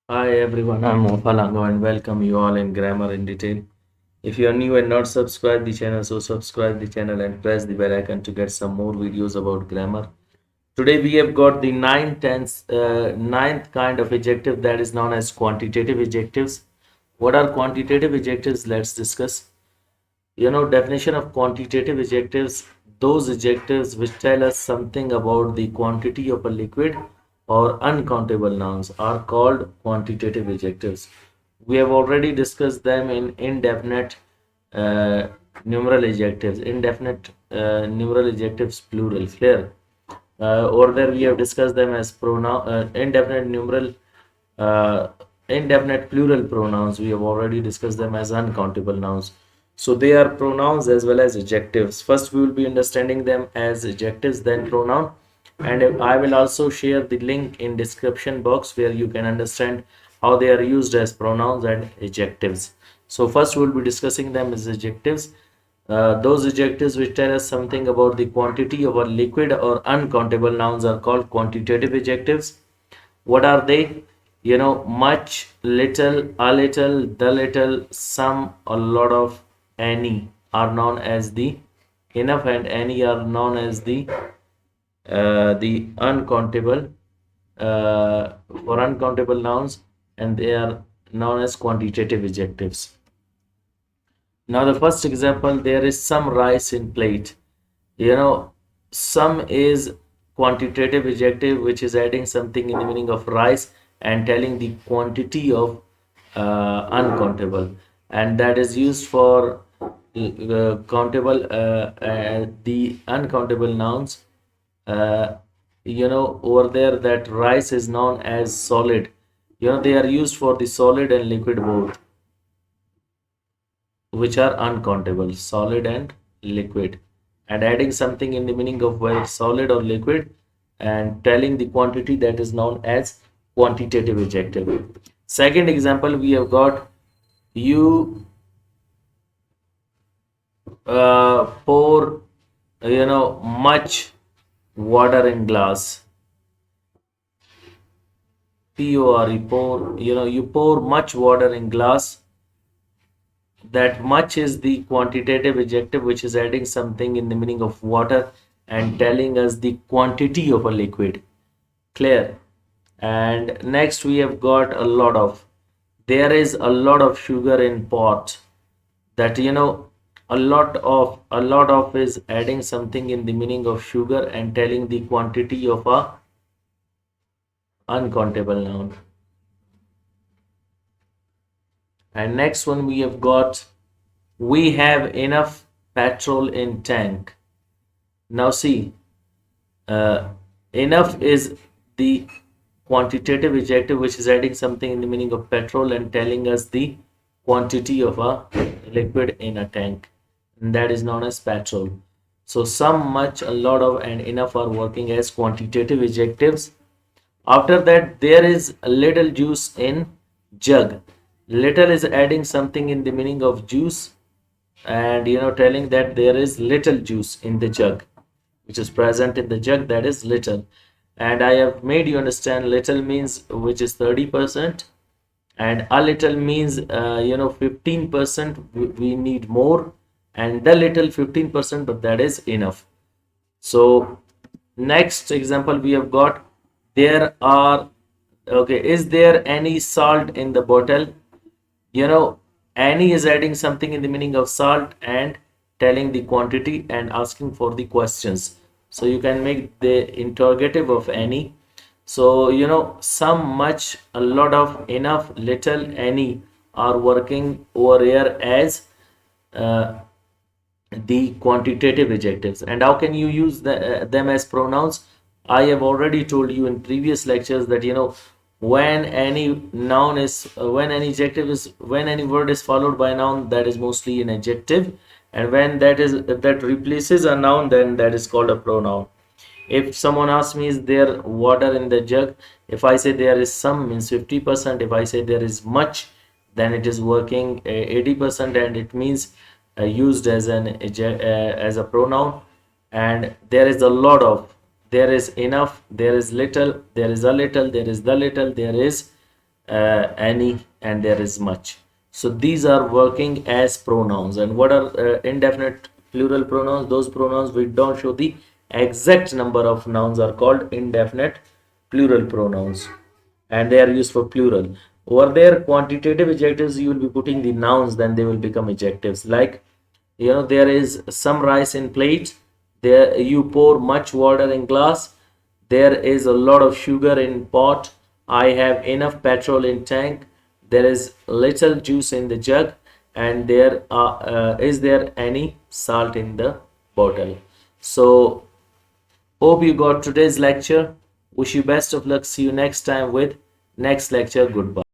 Hi everyone, I'm Ofalango and welcome you all in Grammar in Detail. If you are new and not subscribed the channel, so subscribe the channel and press the bell icon to get some more videos about grammar. Today we have got the ninth kind of adjective that is known as quantitative adjectives. What are quantitative adjectives? Let's discuss. Definition of quantitative adjectives, those adjectives which tell us something about the quantity of a liquid or uncountable nouns are called quantitative adjectives. We have already discussed them in indefinite uh, numeral adjectives, indefinite numeral adjectives plural, clear. Over there we have discussed them as pronoun, indefinite numeral, uh, indefinite plural pronouns. We have already discussed them as uncountable nouns. So they are pronouns as well as adjectives. First we will be understanding them as adjectives, then pronoun. And I will also share the link in description box where you can understand how they are used as pronouns and adjectives. So first we'll be discussing them as adjectives. Those adjectives which tell us something about the quantity of a liquid or uncountable nouns are called quantitative adjectives. What are they? Much, little, a little, the little, some, a lot of, any are known as the enough, and any are known as the uncountable for uncountable nouns, and they are known as quantitative adjectives. Now, the first example, there is some rice in plate. You know, some is quantitative adjective which is adding something in the meaning of rice and telling the quantity of uncountable, and that is used for countable, the uncountable nouns. Uh, over there that rice is known as solid. They are used for the solid and liquid both, which are uncountable, solid and liquid, and adding something in the meaning of whether solid or liquid and telling the quantity, that is known as quantitative adjective. Second example, we have got you pour much water in glass. Pour, you pour much water in glass. That much is the quantitative adjective which is adding something in the meaning of water and telling us the quantity of a liquid, clear. And next we have got a lot of. There is a lot of sugar in pot. That a lot of is adding something in the meaning of sugar and telling the quantity of a uncountable noun. And next one we have got, we have enough petrol in tank. Now see, uh, enough is the quantitative adjective which is adding something in the meaning of petrol and telling us the quantity of a liquid in a tank, and that is known as petrol. So some, much, a lot of, and enough are working as quantitative adjectives. After that, there is a little juice in jug. Little is adding something in the meaning of juice and telling that there is little juice in the jug which is present in the jug, that is little. And I have made you understand little means which is 30%, and a little means 15%, we need more, and the little 15%, but that is enough. So next example we have got, there are, okay, is there any salt in the bottle? Any is adding something in the meaning of salt and telling the quantity and asking for the questions. So you can make the interrogative of any. So some, much, a lot of, enough, little, any are working over here as uh, the quantitative adjectives. And how can you use them as pronouns? I have already told you in previous lectures that when any noun is when any adjective is when any word is followed by a noun, that is mostly an adjective, and when that replaces a noun, then that is called a pronoun. If someone asks me, is there water in the jug, if I say there is some, means 50%. If I say there is much, then it is working 80%, and it means used as as a pronoun. And there is a lot of, there is enough, there is little, there is a little, there is the little, there is any, and there is much. So these are working as pronouns. And what are indefinite plural pronouns? Those pronouns which don't show the exact number of nouns are called indefinite plural pronouns, and they are used for plural. Over there, quantitative adjectives, you will be putting the nouns, then they will become adjectives. Like, there is some rice in plate, there you pour much water in glass, there is a lot of sugar in pot, I have enough petrol in tank, there is little juice in the jug, and is there any salt in the bottle. So hope you got today's lecture. Wish you best of luck. See you next time with next lecture. Goodbye.